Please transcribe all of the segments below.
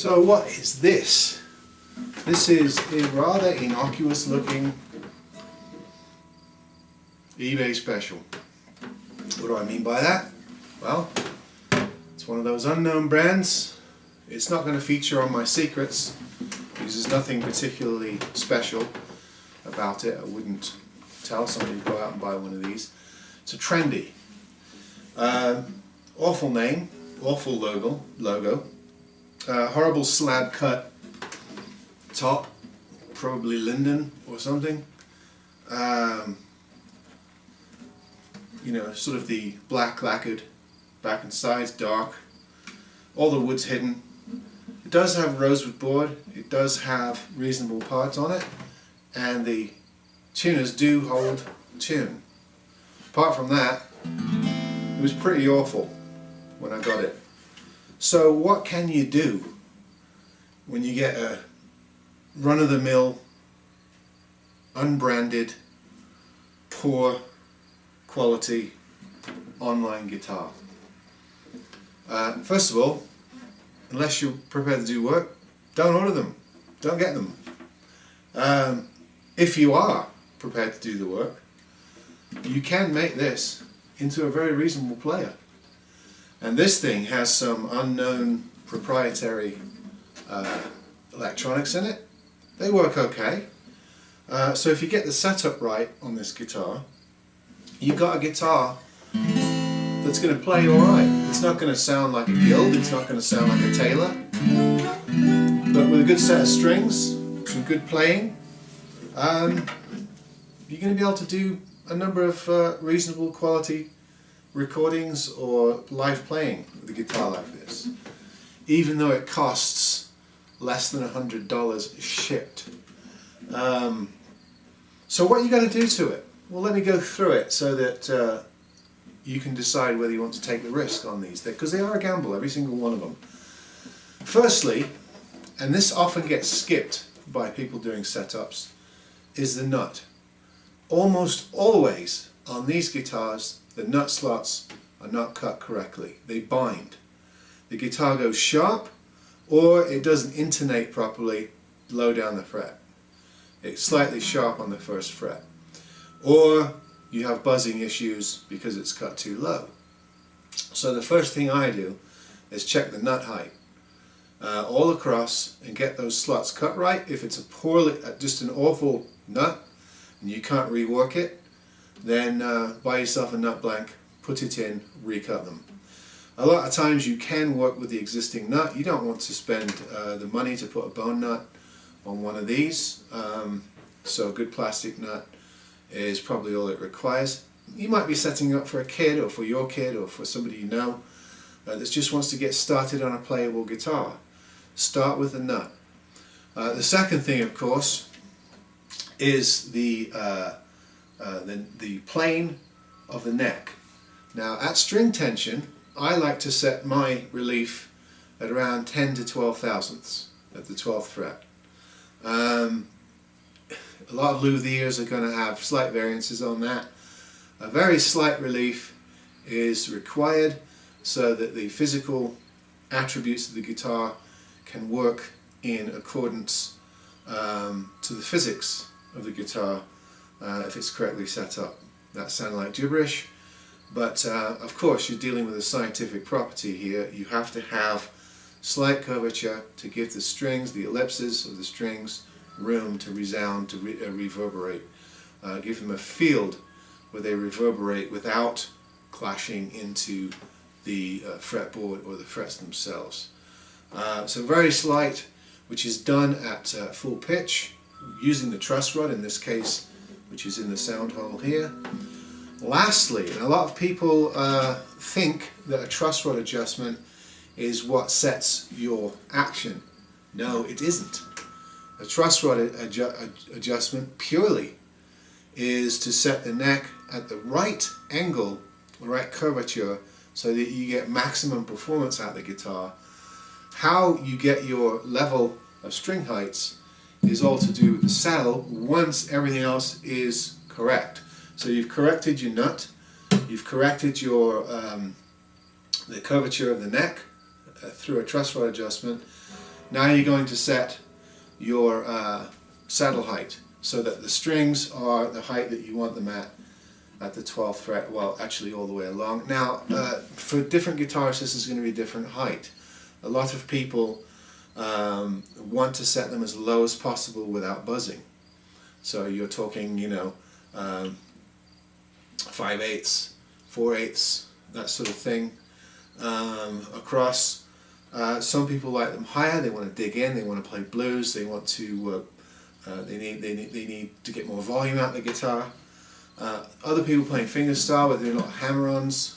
So what is this? This is a rather innocuous looking eBay special. What do I mean by that? Well, it's one of those unknown brands. It's not going to feature on my secrets because there's nothing particularly special about it. I wouldn't tell somebody to go out and buy one of these. It's a trendy. Awful name, awful logo. Horrible slab cut top, probably linden or something. You know, sort of the black lacquered back and sides, dark. All the wood's hidden. It does have rosewood board. It does have reasonable parts on it, and the tuners do hold tune. Apart from that, it was pretty awful when I got it. So what can you do when you get a run-of-the-mill, unbranded, poor quality online guitar? First of all, unless you're prepared to do work, don't order them, don't get them. If you are prepared to do the work, you can make this into a very reasonable player. And this thing has some unknown proprietary electronics in it. They work okay. So if you get the setup right on this guitar, you've got a guitar that's going to play alright. It's not going to sound like a Guild, it's not going to sound like a Taylor, but with a good set of strings, some good playing, you're going to be able to do a number of reasonable quality recordings or live playing with a guitar like this, even though it costs less than $100 shipped. So what you got to do to it? Well, let me go through it so that you can decide whether you want to take the risk on these, because they are a gamble, every single one of them. Firstly, and this often gets skipped by people doing setups, is the nut. Almost always on these guitars, the nut slots are not cut correctly. They bind. The guitar goes sharp, or it doesn't intonate properly low down the fret. It's slightly sharp on the first fret. Or you have buzzing issues because it's cut too low. So the first thing I do is check the nut height all across and get those slots cut right. If it's just an awful nut and you can't rework it, then buy yourself a nut blank, put it in, recut them. A lot of times you can work with the existing nut. You don't want to spend the money to put a bone nut on one of these, so a good plastic nut is probably all it requires. You might be setting up for a kid or for your kid or for somebody you know that just wants to get started on a playable guitar. Start with a nut. The second thing, of course, is the plane of the neck. Now at string tension, I like to set my relief at around 10 to 12 thousandths at the 12th fret. A lot of luthiers are going to have slight variances on that. A very slight relief is required so that the physical attributes of the guitar can work in accordance to the physics of the guitar if it's correctly set up. That sounds like gibberish, but of course you're dealing with a scientific property here. You have to have slight curvature to give the strings, the ellipses of the strings, room to resound, to reverberate. Give them a field where they reverberate without clashing into the fretboard or the frets themselves. So very slight, which is done at full pitch, using the truss rod in this case, which is in the sound hole here. Lastly, and a lot of people think that a truss rod adjustment is what sets your action. No, it isn't. A truss rod adjustment purely is to set the neck at the right angle, the right curvature, so that you get maximum performance out of the guitar. How you get your level of string heights is all to do with the saddle once everything else is correct. So you've corrected your nut, you've corrected your the curvature of the neck through a truss rod adjustment. Now you're going to set your saddle height so that the strings are the height that you want them at the 12th fret, well actually all the way along. Now for different guitarists this is going to be a different height. A lot of people want to set them as low as possible without buzzing. So you're talking, you know, 5/8, 4/8, that sort of thing across. Some people like them higher. They want to dig in. They want to play blues. They want to. They need to get more volume out of the guitar. Other people playing fingerstyle, where they're not hammer-ons,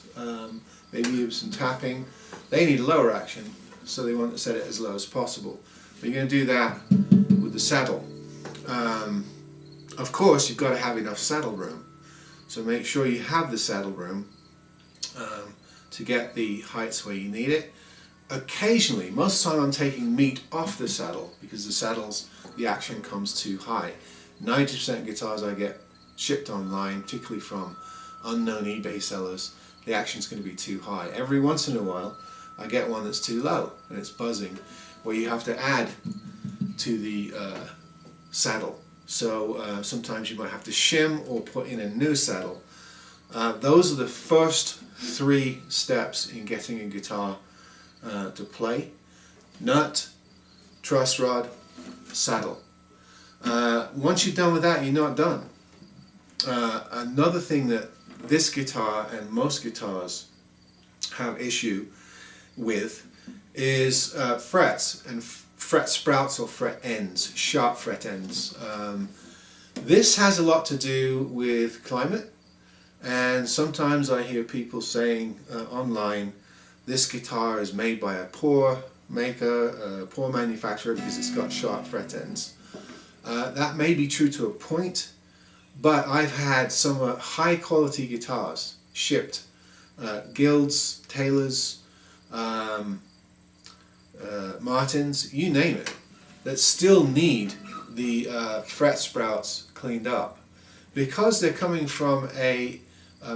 maybe even some tapping. They need lower action, so they want to set it as low as possible. But you're going to do that with the saddle. Of course, you've got to have enough saddle room. So make sure you have the saddle room to get the heights where you need it. Occasionally, most of the time I'm taking meat off the saddle because the action comes too high. 90% of guitars I get shipped online, particularly from unknown eBay sellers, the action's going to be too high. Every once in a while I get one that's too low and it's buzzing, where you have to add to the saddle. So sometimes you might have to shim or put in a new saddle. Those are the first 3 steps in getting a guitar to play: nut, truss rod, saddle. Once you're done with that, you're not done. Another thing that this guitar and most guitars have issue with is frets and fret sprouts or fret ends, sharp fret ends. This has a lot to do with climate, and sometimes I hear people saying online, this guitar is made by a poor maker, a poor manufacturer because it's got sharp fret ends. That may be true to a point, but I've had some high quality guitars shipped, Guilds, Taylors, Martins, you name it, that still need the fret sprouts cleaned up because they're coming from a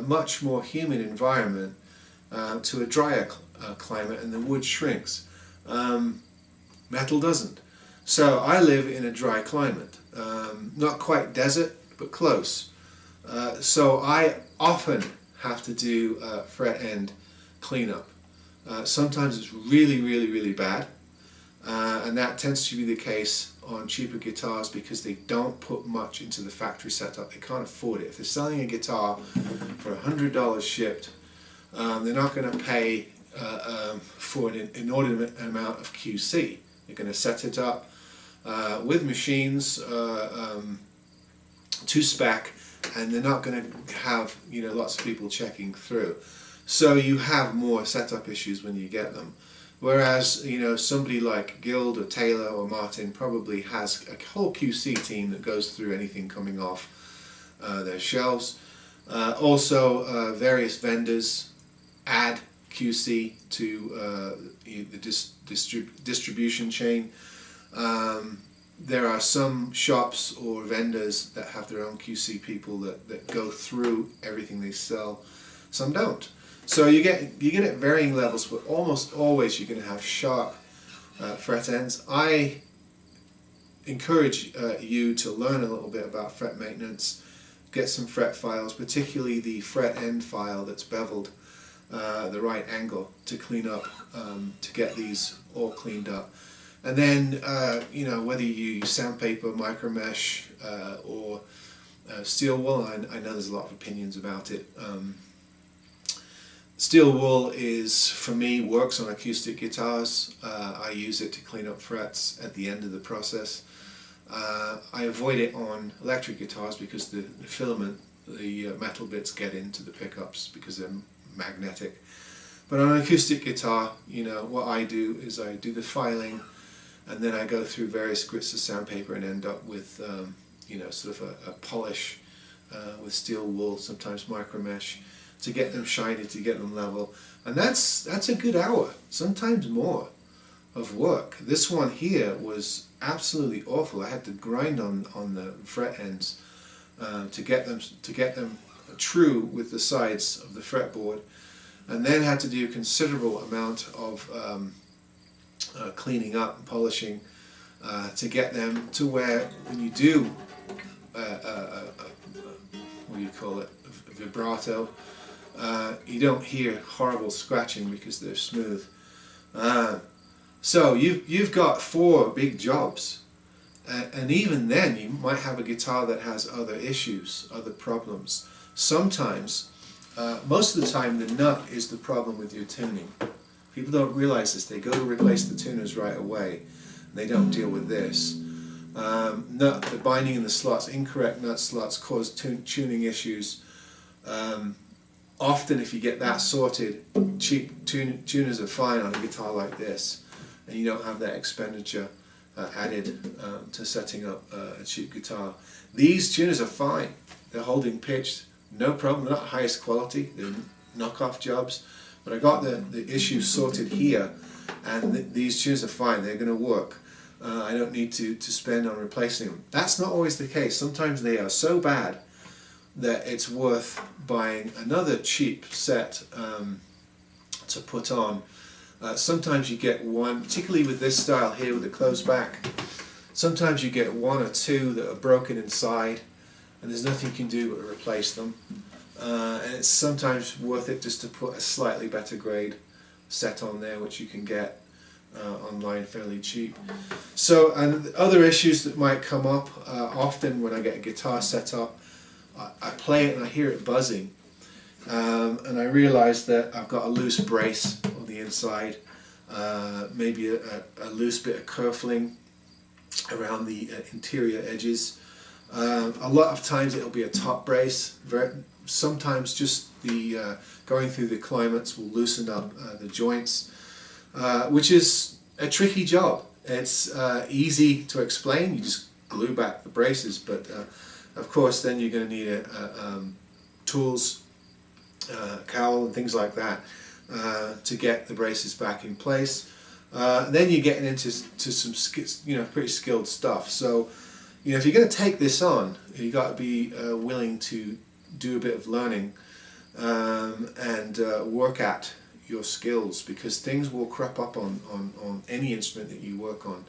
much more humid environment to a drier climate, and the wood shrinks. Metal doesn't. So I live in a dry climate, not quite desert, but close. So I often have to do fret end cleanup. Sometimes it's really, really, really bad, and that tends to be the case on cheaper guitars because they don't put much into the factory setup. They can't afford it. If they're selling a guitar for $100 shipped, they're not going to pay for an inordinate amount of QC. They're going to set it up with machines to spec, and they're not going to have, you know, lots of people checking through. So you have more setup issues when you get them. Whereas, you know, somebody like Guild or Taylor or Martin probably has a whole QC team that goes through anything coming off their shelves. Also, various vendors add QC to the distribution chain. There are some shops or vendors that have their own QC people that go through everything they sell. Some don't. So you get at varying levels, but almost always you're going to have sharp fret ends. I encourage you to learn a little bit about fret maintenance, get some fret files, particularly the fret end file that's beveled the right angle to clean up, to get these all cleaned up. And then, you know, whether you use sandpaper, micro mesh, or steel wool, I know there's a lot of opinions about it. Steel wool is, for me, works on acoustic guitars. I use it to clean up frets at the end of the process. I avoid it on electric guitars because the filament, the metal bits get into the pickups because they're magnetic. But on an acoustic guitar, you know, what I do is I do the filing, and then I go through various grits of sandpaper and end up with, you know, sort of a polish with steel wool, sometimes micro mesh, to get them shiny, to get them level. And that's a good hour, sometimes more, of work. This one here was absolutely awful. I had to grind on the fret ends to get them true with the sides of the fretboard, and then had to do a considerable amount of cleaning up and polishing to get them to where when you do what do you call it, vibrato, you don't hear horrible scratching because they're smooth. So you've got 4 big jobs, and even then you might have a guitar that has other issues, other problems. Sometimes, most of the time, the nut is the problem with your tuning. People don't realize this. They go to replace the tuners right away. They don't deal with this. The binding in the slots, incorrect nut slots cause tuning issues. Often if you get that sorted, cheap tuners are fine on a guitar like this, and you don't have that expenditure added to setting up a cheap guitar. These tuners are fine. They're holding pitch, no problem. They're not highest quality. They're knockoff jobs. But I got the issues sorted here, and these tuners are fine. They're going to work. I don't need to spend on replacing them. That's not always the case. Sometimes they are so bad that it's worth buying another cheap set to put on. Sometimes you get one, particularly with this style here with the closed back, sometimes you get 1 or 2 that are broken inside and there's nothing you can do but replace them. And it's sometimes worth it just to put a slightly better grade set on there, which you can get online fairly cheap. So, and other issues that might come up, often when I get a guitar set up, I play it and I hear it buzzing, and I realize that I've got a loose brace on the inside, maybe a loose bit of kerfling around the interior edges. A lot of times it'll be a top brace. Sometimes just the going through the climates will loosen up the joints, which is a tricky job. It's easy to explain. You just glue back the braces, but of course then you're going to need tools, cowl and things like that to get the braces back in place. Then you're getting into some pretty skilled stuff. So if you're going to take this on, you've got to be willing to do a bit of learning and work at your skills, because things will crop up on any instrument that you work on.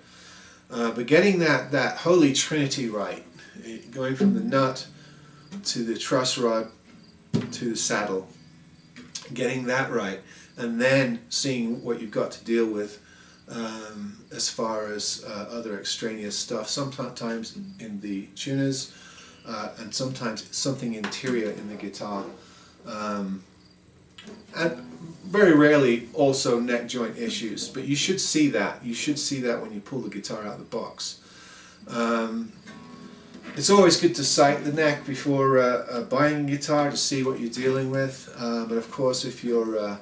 But getting that holy trinity right, going from the nut to the truss rod to the saddle, getting that right, and then seeing what you've got to deal with as far as other extraneous stuff, sometimes in the tuners and sometimes something interior in the guitar, and very rarely also neck joint issues, but you should see that. You should see that when you pull the guitar out of the box. It's always good to sight the neck before buying a guitar to see what you're dealing with, but of course if you're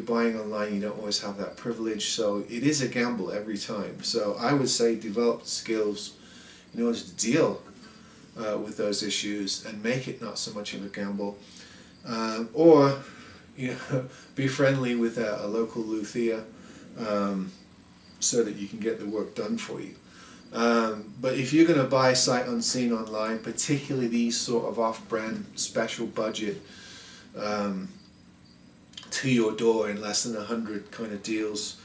buying online you don't always have that privilege, so it is a gamble every time. So I would say develop skills in order to deal with those issues and make it not so much of a gamble, or be friendly with a local luthier so that you can get the work done for you. But if you're going to buy sight unseen online, particularly these sort of off-brand special budget to your door in less than 100 kind of deals,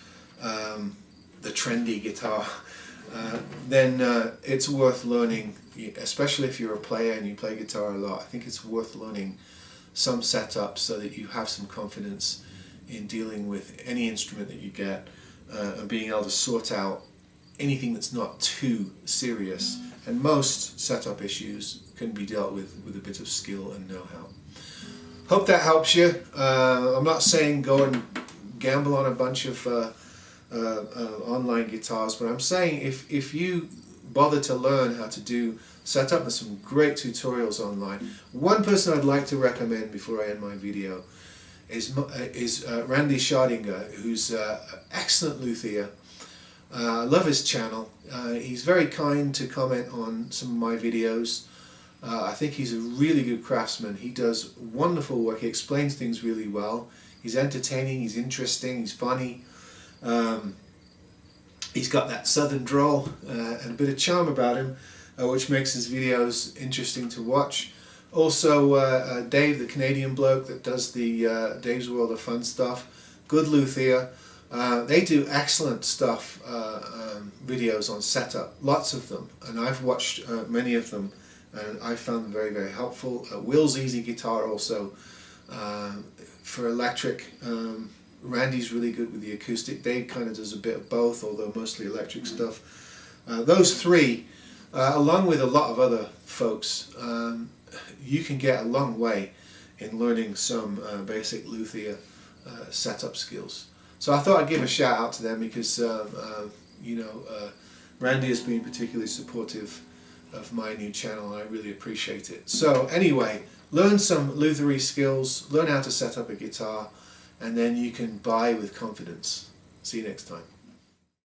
the trendy guitar, then it's worth learning, especially if you're a player and you play guitar a lot. I think it's worth learning some setups so that you have some confidence in dealing with any instrument that you get, and being able to sort out anything that's not too serious. And most setup issues can be dealt with a bit of skill and know-how. Hope that helps you. I'm not saying go and gamble on a bunch of online guitars, but I'm saying if you bother to learn how to do setup, there's some great tutorials online. One person I'd like to recommend before I end my video is Randy Schardinger, who's an excellent luthier. I love his channel. He's very kind to comment on some of my videos. I think he's a really good craftsman. He does wonderful work. He explains things really well. He's entertaining, he's interesting, he's funny. He's got that southern drawl and a bit of charm about him, which makes his videos interesting to watch. Also Dave, the Canadian bloke that does the Dave's World of Fun stuff, good luthier, They do excellent stuff, videos on setup, lots of them, and I've watched many of them, and I found them very, very helpful. Will's Easy Guitar also, for electric. Randy's really good with the acoustic. Dave kind of does a bit of both, although mostly electric stuff. Those three, along with a lot of other folks, you can get a long way in learning some basic luthier setup skills. So I thought I'd give a shout out to them because Randy has been particularly supportive of my new channel, and I really appreciate it. So anyway, learn some lutherie skills, learn how to set up a guitar, and then you can buy with confidence. See you next time.